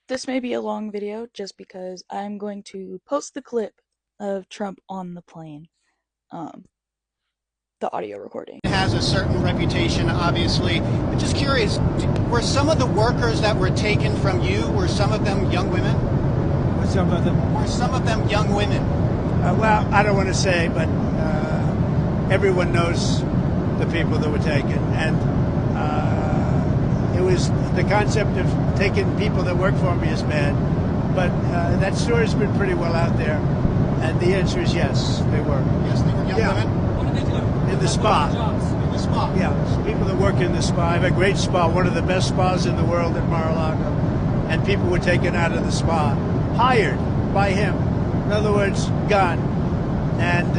This may be a long video just because I'm going to post the clip of Trump on the plane, um, the audio recording. Has a certain reputation, obviously. But just curious, were some of the workers that were taken from you, were some of them young women? Some of them. Were some of them young women? Well, I don't want to say, but everyone knows the people that were taken. And it was the concept of taking people that work for me is bad. But that story's been pretty well out there. And the answer is yes, they were. Yes, they were young women? What did they do? In the spa. In the spa? Yeah, people that work in the spa. I have a great spa, one of the best spas in the world in Mar-a-Lago. And people were taken out of the spa, hired by him. In other words, gone. And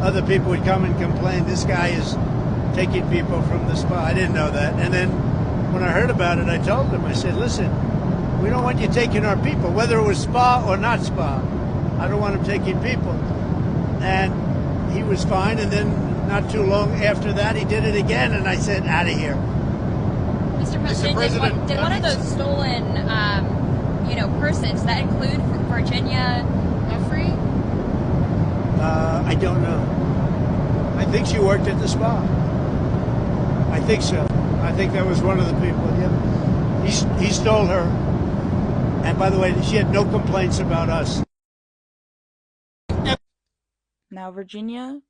other people would come and complain, this guy is taking people from the spa. I didn't know that. And then when I heard about it, I told them, I said, listen, we don't want you taking our people, whether it was spa or not spa. I don't want him taking people. And he was fine. And then not too long after that, he did it again. And I said, out of here. Mr. President, did one of those stolen, persons, that include Virginia Giuffrey? I don't know. I think she worked at the spa. I think so. I think that was one of the people. Yeah. He stole her. And by the way, she had no complaints about us. Now, Virginia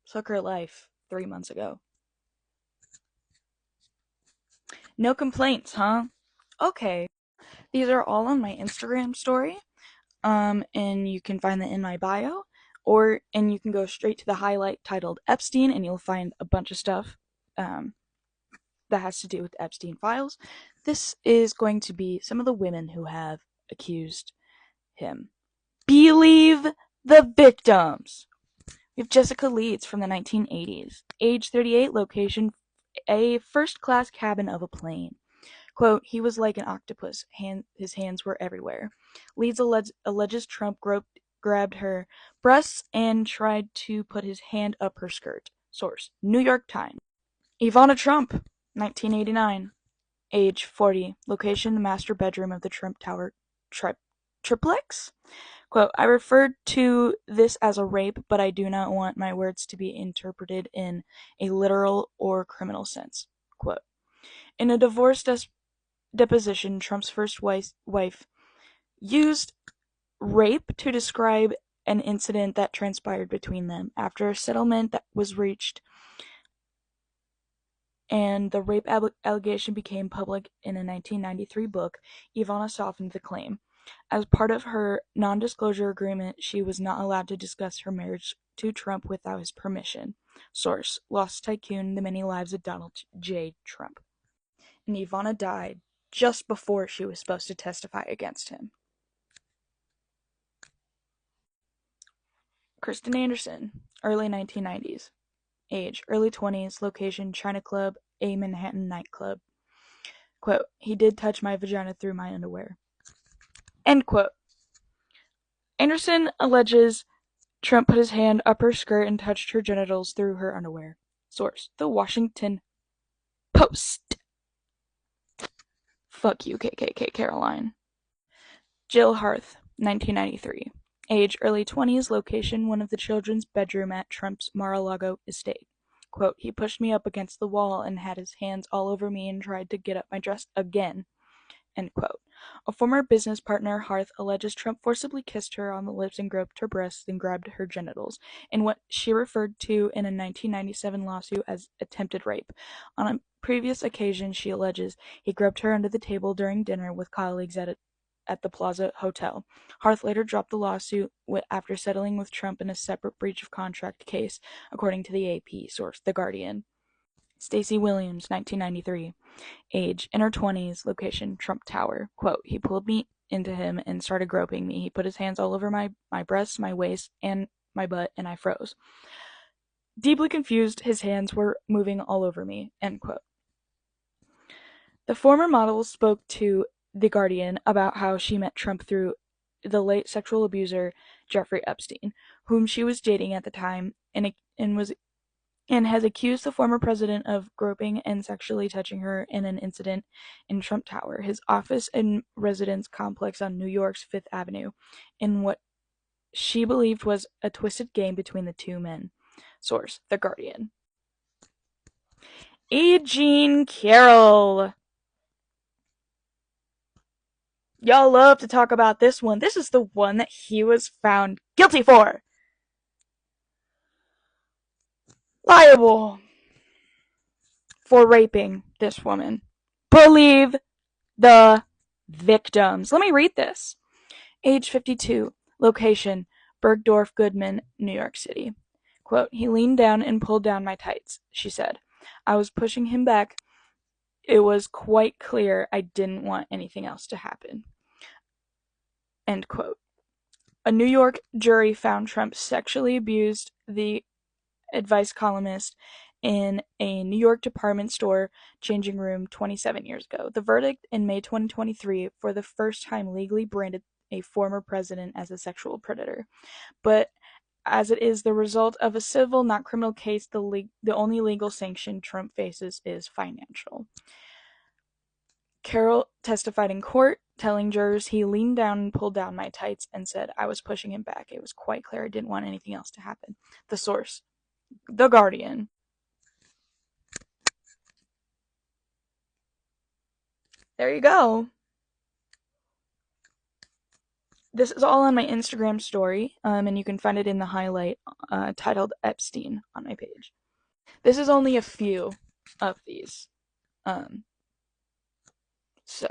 took her life 3 months ago. No complaints, huh? Okay. These are all on my Instagram story, and you can find that in my bio, and you can go straight to the highlight titled Epstein, and you'll find a bunch of stuff that has to do with the Epstein files. This is going to be some of the women who have accused him. Believe the victims! We have Jessica Leeds from the 1980s. Age 38, location a first-class cabin of a plane. Quote, he was like an octopus. His hands were everywhere. Leeds alleges Trump grabbed her breasts and tried to put his hand up her skirt. Source, New York Times. Ivana Trump, 1989. Age 40. Location, the master bedroom of the Trump Tower triplex. Quote, I referred to this as a rape, but I do not want my words to be interpreted in a literal or criminal sense. Quote, in a divorce deposition, Trump's first wife used rape to describe an incident that transpired between them. After a settlement that was reached and the rape allegation became public in a 1993 book, Ivana softened the claim. As part of her non-disclosure agreement, she was not allowed to discuss her marriage to Trump without his permission. Source, Lost Tycoon, The Many Lives of Donald J. Trump. And Ivana died just before she was supposed to testify against him. Kristen Anderson, early 1990s. Age, early 20s, location, China Club, a Manhattan nightclub. Quote, he did touch my vagina through my underwear. End quote. Anderson alleges Trump put his hand up her skirt and touched her genitals through her underwear. Source, The Washington Post. Fuck you, KKK Caroline. Jill Harth, 1993. Age, early 20s, location, one of the children's bedroom at Trump's Mar-a-Lago estate. Quote, he pushed me up against the wall and had his hands all over me and tried to get up my dress again. End quote. A former business partner, Harth, alleges Trump forcibly kissed her on the lips and groped her breasts, then grabbed her genitals, in what she referred to in a 1997 lawsuit as attempted rape. On a previous occasion, she alleges he groped her under the table during dinner with colleagues at the Plaza Hotel. Harth later dropped the lawsuit after settling with Trump in a separate breach of contract case, according to the AP source, The Guardian. Stacey Williams, 1993. Age, in her 20s, location, Trump Tower. Quote, he pulled me into him and started groping me. He put his hands all over my breasts, my waist, and my butt, and I froze. Deeply confused, his hands were moving all over me. End quote. The former model spoke to The Guardian about how she met Trump through the late sexual abuser Jeffrey Epstein, whom she was dating at the time, and was and has accused the former president of groping and sexually touching her in an incident in Trump Tower, his office and residence complex on New York's Fifth Avenue, in what she believed was a twisted game between the two men. Source: The Guardian. E. Jean Carroll. Y'all love to talk about this one. This is the one that he was found guilty for. Liable for raping this woman. Believe the victims. Let me read this. Age 52. Location: Bergdorf Goodman, New York City. Quote, he leaned down and pulled down my tights, she said. I was pushing him back. It was quite clear I didn't want anything else to happen. End quote. A New York jury found Trump sexually abused the advice columnist in a New York department store changing room 27 years ago. The verdict in May 2023 for the first time legally branded a former president as a sexual predator. But as it is the result of a civil, not criminal case, the only legal sanction Trump faces is financial. Carroll testified in court, telling jurors he leaned down and pulled down my tights and said I was pushing him back. It was quite clear I didn't want anything else to happen. The source: The Guardian. There you go. This is all on my Instagram story, and you can find it in the highlight titled Epstein on my page. This is only a few of these. So